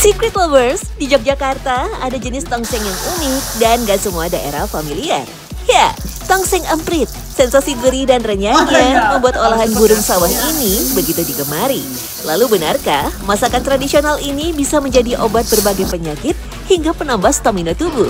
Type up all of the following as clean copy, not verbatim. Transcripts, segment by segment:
Secret Lovers, di Yogyakarta ada jenis tongseng yang unik dan gak semua daerah familiar. Ya, tongseng emprit, sensasi gurih dan renyahnya membuat olahan burung sawah ini begitu digemari. Lalu benarkah masakan tradisional ini bisa menjadi obat berbagai penyakit hingga penambah stamina tubuh?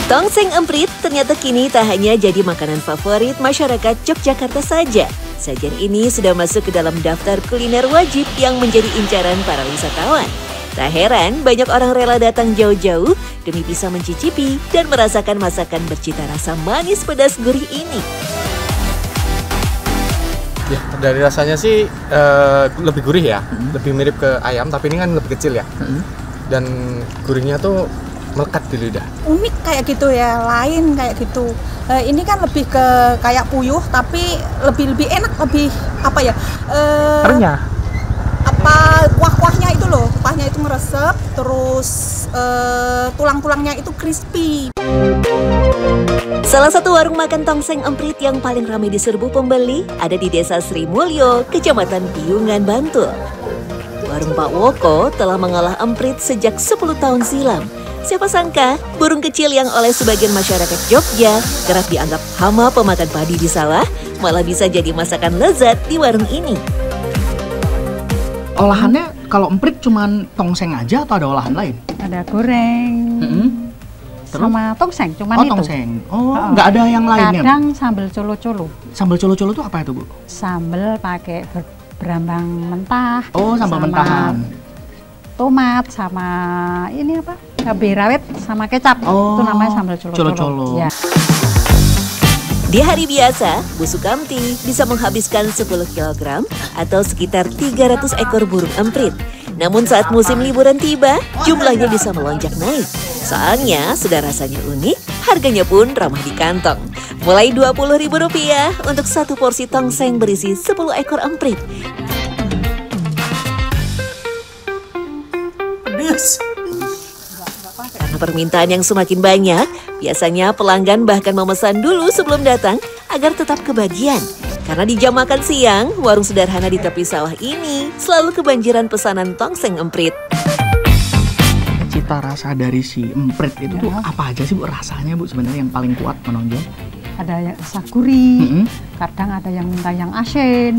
Tongseng emprit ternyata kini tak hanya jadi makanan favorit masyarakat Yogyakarta saja. Sajian ini sudah masuk ke dalam daftar kuliner wajib yang menjadi incaran para wisatawan. Tak heran banyak orang rela datang jauh-jauh demi bisa mencicipi dan merasakan masakan bercita rasa manis pedas gurih ini. Ya, dari rasanya sih lebih gurih ya, lebih mirip ke ayam tapi ini kan lebih kecil ya. Dan gurihnya tuh melekat di lidah. Unik kayak gitu ya, lain kayak gitu. Ini kan lebih ke kayak puyuh tapi lebih enak, lebih apa ya? Renyah. Apa kuah-kuahnya itu loh, kuahnya itu meresep, terus tulang-tulangnya itu crispy. Salah satu warung makan tongseng emprit yang paling ramai diserbu pembeli ada di Desa Sri Mulyo, Kecamatan Piungan, Bantul. Warung Pak Woko telah mengolah emprit sejak 10 tahun silam. Siapa sangka, burung kecil yang oleh sebagian masyarakat Jogja kerap dianggap hama pemakan padi di sawah, malah bisa jadi masakan lezat di warung ini. Olahannya kalau emprit cuman tongseng aja atau ada olahan lain? Ada goreng, sama tongseng, cuman itu. Tongseng. Nggak ada yang lainnya? Kadang sambal colo-colo. Sambal colo-colo itu apa itu, Bu? Sambal pakai berambang mentah. Oh, sambal mentahan. Tomat sama ini apa? Cabai rawit sama kecap. Itu namanya sambal colo-colo. Colo-colo. Ya. Di hari biasa, Bu Sukamti bisa menghabiskan 10 kg atau sekitar 300 ekor burung emprit. Namun saat musim liburan tiba, jumlahnya bisa melonjak naik. Soalnya sudah rasanya unik, harganya pun ramah di kantong. Mulai Rp20.000 untuk satu porsi tongseng berisi 10 ekor emprit. Karena permintaan yang semakin banyak, biasanya pelanggan bahkan memesan dulu sebelum datang agar tetap kebagian. Karena di jam makan siang, warung sederhana di tepi sawah ini selalu kebanjiran pesanan tongseng emprit. Cita rasa dari si emprit itu tuh apa aja sih, Bu? Rasanya, Bu, sebenarnya yang paling kuat menonjol? Ada yang rasa gurih, kadang ada yang minta yang asin.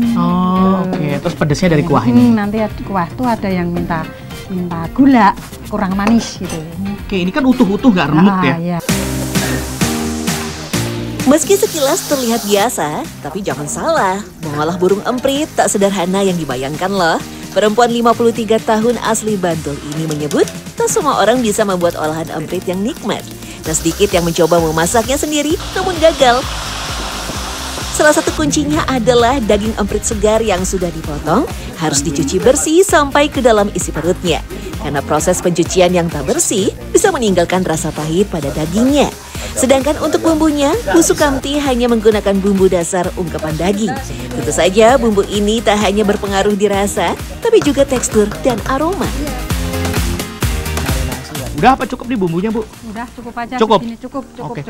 Oke. Terus pedesnya dari kuah ini? Nanti kuah tuh ada yang minta gula, kurang manis gitu. Oke, ini kan utuh-utuh nggak remuk ya? Iya. Meski sekilas terlihat biasa, tapi jangan salah, mengolah burung emprit tak sederhana yang dibayangkan loh. Perempuan 53 tahun asli Bantul ini menyebut, tak semua orang bisa membuat olahan emprit yang nikmat. Dan sedikit yang mencoba memasaknya sendiri, namun gagal. Salah satu kuncinya adalah daging emprit segar yang sudah dipotong harus dicuci bersih sampai ke dalam isi perutnya. Karena proses pencucian yang tak bersih bisa meninggalkan rasa pahit pada dagingnya. Sedangkan untuk bumbunya, Bu Sukamti hanya menggunakan bumbu dasar ungkepan daging. Tentu saja bumbu ini tak hanya berpengaruh di rasa, tapi juga tekstur dan aroma. Udah apa cukup nih bumbunya, Bu? Udah cukup aja. Cukup? Segini, cukup. Oke.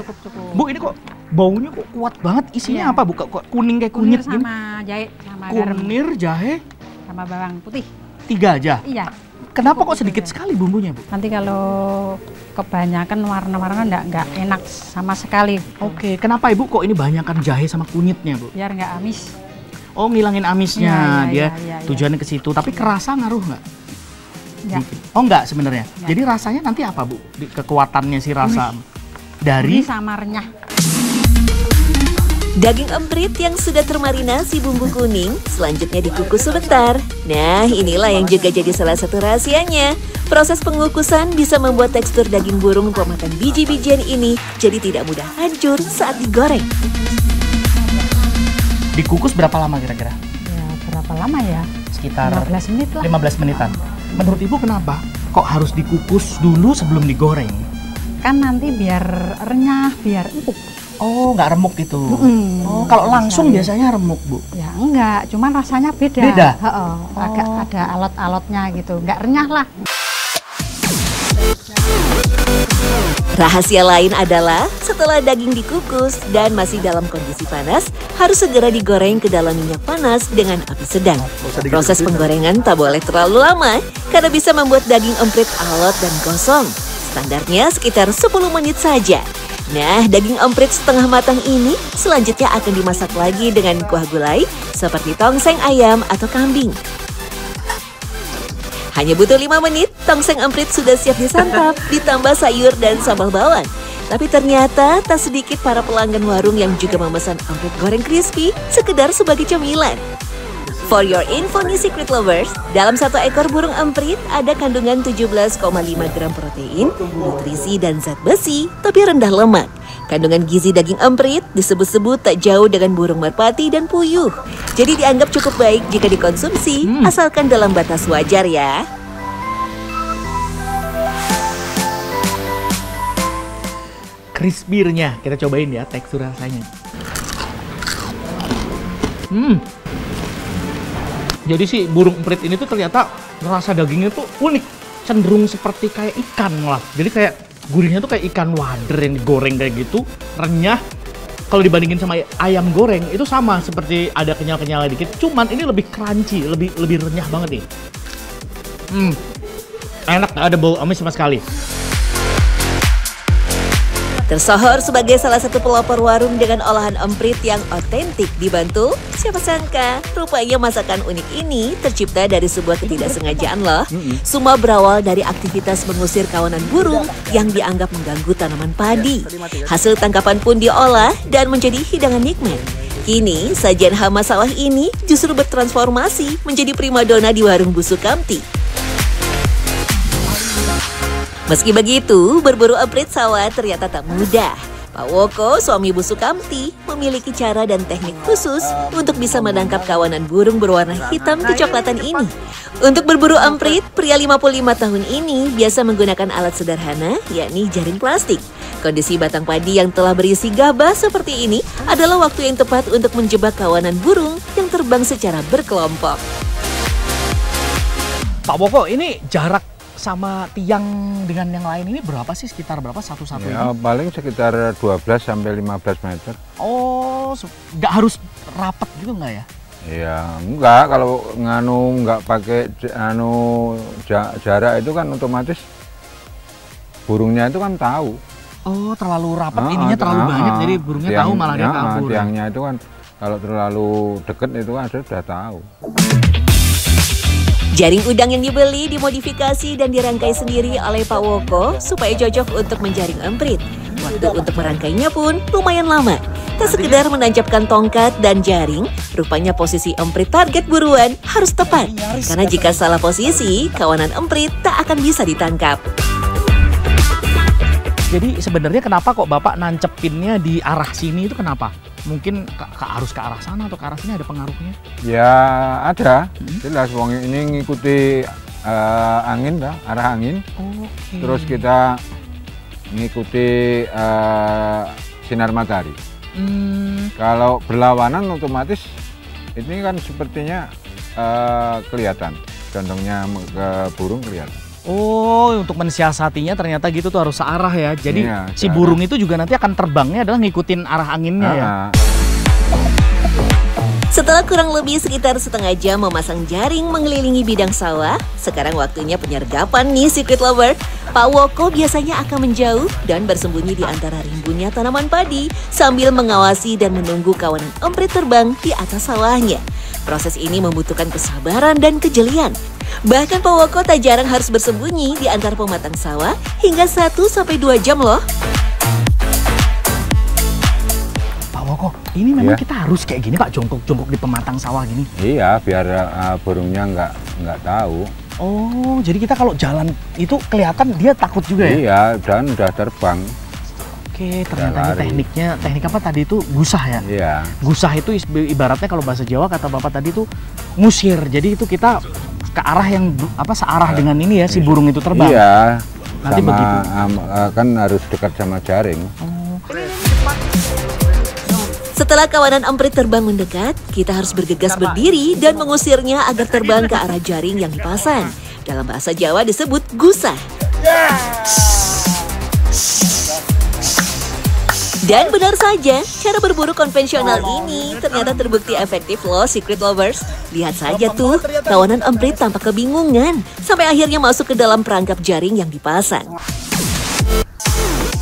Bu, ini kok baunya kok kuat banget. Isinya apa, Bu? Kok kuning kayak kunyit gini? Sama jahe, sama garam. Kunir, jahe, Sama bawang putih. 3 aja? Iya. Kenapa kok sedikit sekali bumbunya, Bu? Nanti kalau kebanyakan warna-warna nggak enak sama sekali. Oke, kenapa Ibu kok ini banyakkan jahe sama kunyitnya, Bu? Biar nggak amis. Oh, ngilangin amisnya. Iya, Dia iya. tujuannya ke situ. Tapi kerasa ngaruh nggak? Nggak. Oh, nggak sebenarnya. Nggak. Jadi rasanya nanti apa, Bu? Kekuatannya si rasa dari Ini sama renyah. Daging emprit yang sudah termarinasi bumbu kuning selanjutnya dikukus sebentar. Nah, inilah yang juga jadi salah satu rahasianya. Proses pengukusan bisa membuat tekstur daging burung pemakan biji-bijian ini jadi tidak mudah hancur saat digoreng. dikukus berapa lama kira-kira? Ya, berapa lama ya? Sekitar 15 menit lah. 15 menitan. Menurut Ibu kenapa kok harus dikukus dulu sebelum digoreng? Kan nanti biar renyah, biar empuk. Oh, nggak remuk gitu. Mm-mm. Oh, kalau langsung biasanya remuk, Bu. Ya enggak, cuman rasanya beda. Beda? Heeh, agak ada alot-alotnya gitu, nggak renyah lah. Rahasia lain adalah setelah daging dikukus dan masih dalam kondisi panas, harus segera digoreng ke dalam minyak panas dengan api sedang. Proses penggorengan tak boleh terlalu lama karena bisa membuat daging emprit alot dan gosong. Standarnya sekitar 10 menit saja. Nah, daging emprit setengah matang ini selanjutnya akan dimasak lagi dengan kuah gulai seperti tongseng ayam atau kambing. Hanya butuh 5 menit, tongseng emprit sudah siap disantap, ditambah sayur dan sambal bawang. Tapi ternyata tak sedikit para pelanggan warung yang juga memesan emprit goreng crispy sekedar sebagai camilan. For your info nih Secret Lovers, dalam satu ekor burung emprit ada kandungan 17,5 gram protein, nutrisi dan zat besi, tapi rendah lemak. Kandungan gizi daging emprit disebut-sebut tak jauh dengan burung merpati dan puyuh. Jadi dianggap cukup baik jika dikonsumsi, asalkan dalam batas wajar ya. Crispy-nya kita cobain ya tekstur rasanya. Jadi si burung emprit ini tuh ternyata rasa dagingnya tuh unik, cenderung seperti kayak ikan lah. Jadi kayak gurihnya tuh kayak ikan wader yang digoreng kayak gitu, renyah. Kalau dibandingin sama ayam goreng itu sama seperti ada kenyal-kenyalnya dikit. Cuman ini lebih crunchy, lebih renyah banget nih. Enak, gak ada bau amis sama sekali. Tersohor sebagai salah satu pelopor warung dengan olahan emprit yang otentik di Bantul, siapa sangka rupanya masakan unik ini tercipta dari sebuah ketidaksengajaan loh. Semua berawal dari aktivitas mengusir kawanan burung yang dianggap mengganggu tanaman padi. Hasil tangkapan pun diolah dan menjadi hidangan nikmat. Kini, sajian hama sawah ini justru bertransformasi menjadi primadona di warung Bu Sukamti. Meski begitu, berburu emprit sawah ternyata tak mudah. Pak Woko, suami Bu Sukamti, memiliki cara dan teknik khusus untuk bisa menangkap kawanan burung berwarna hitam kecoklatan ini. Untuk berburu emprit, pria 55 tahun ini biasa menggunakan alat sederhana, yakni jaring plastik. Kondisi batang padi yang telah berisi gabah seperti ini adalah waktu yang tepat untuk menjebak kawanan burung yang terbang secara berkelompok. Pak Woko, ini jarak sama tiang dengan yang lain ini berapa sih? Sekitar berapa satu-satu ya, ini? paling sekitar 12 sampai 15 meter. Oh, nggak harus rapat juga nggak ya? Ya, enggak. Kalau nggak pakai jarak itu kan otomatis burungnya itu kan tahu. Oh, terlalu rapat ininya terlalu banyak, jadi burungnya tahu malah dia kabur. Tiangnya itu kan kalau terlalu deket itu kan sudah tahu. Jaring udang yang dibeli dimodifikasi dan dirangkai sendiri oleh Pak Woko supaya cocok untuk menjaring emprit. Waktu untuk merangkainya pun lumayan lama. Tak sekedar menancapkan tongkat dan jaring, rupanya posisi emprit target buruan harus tepat. Karena jika salah posisi, kawanan emprit tak akan bisa ditangkap. Jadi sebenarnya kenapa kok Bapak nancepinnya di arah sini itu kenapa? Mungkin harus ke arah sana atau ke arah sini ada pengaruhnya? Ya ada, jelas wong ini ngikuti angin lah, arah angin. Okay. Terus kita ngikuti sinar matahari. Kalau berlawanan otomatis ini kan sepertinya kelihatan, condongnya ke burung kelihatan. Oh, untuk mensiasatinya ternyata gitu tuh harus searah ya. Jadi iya, si burung itu juga nanti akan terbangnya adalah ngikutin arah anginnya ya. Setelah kurang lebih sekitar setengah jam memasang jaring mengelilingi bidang sawah, sekarang waktunya penyergapan nih Secret Lover. Pak Woko biasanya akan menjauh dan bersembunyi di antara rimbunnya tanaman padi sambil mengawasi dan menunggu kawanan emprit terbang di atas sawahnya. Proses ini membutuhkan kesabaran dan kejelian. Bahkan Pak Woko tak jarang harus bersembunyi di antara pematang sawah hingga 1-2 jam loh. Pak Woko, ini memang kita harus kayak gini Pak, jongkok-jongkok di pematang sawah gini? Iya, biar burungnya nggak tahu. Oh, jadi kita kalau jalan itu kelihatan dia takut juga ya? Iya, dan udah terbang. Oke, ternyata ini teknik apa tadi itu gusah ya? Iya. Gusah itu ibaratnya kalau bahasa Jawa kata Bapak tadi itu ngusir. Jadi itu kita ke arah yang searah dengan ini ya, si burung itu terbang. Iya. Nanti sama, begitu. Kan harus dekat sama jaring. Oh. Setelah kawanan emprit terbang mendekat, kita harus bergegas berdiri dan mengusirnya agar terbang ke arah jaring yang dipasang. Dalam bahasa Jawa disebut gusah. Dan benar saja, cara berburu konvensional ini ternyata terbukti efektif loh, Secret Lovers. Lihat saja tuh, kawanan emprit tampak kebingungan sampai akhirnya masuk ke dalam perangkap jaring yang dipasang.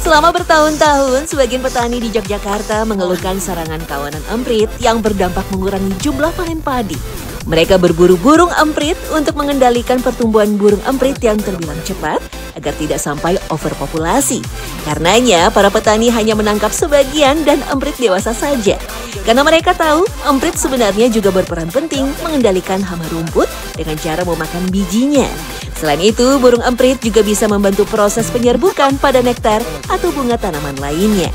Selama bertahun-tahun, sebagian petani di Yogyakarta mengeluhkan sarangan kawanan emprit yang berdampak mengurangi jumlah panen padi. Mereka berburu burung emprit untuk mengendalikan pertumbuhan burung emprit yang terbilang cepat agar tidak sampai overpopulasi. Karenanya, para petani hanya menangkap sebagian dan emprit dewasa saja. Karena mereka tahu, emprit sebenarnya juga berperan penting mengendalikan hama rumput dengan cara memakan bijinya. Selain itu, burung emprit juga bisa membantu proses penyerbukan pada nektar atau bunga tanaman lainnya.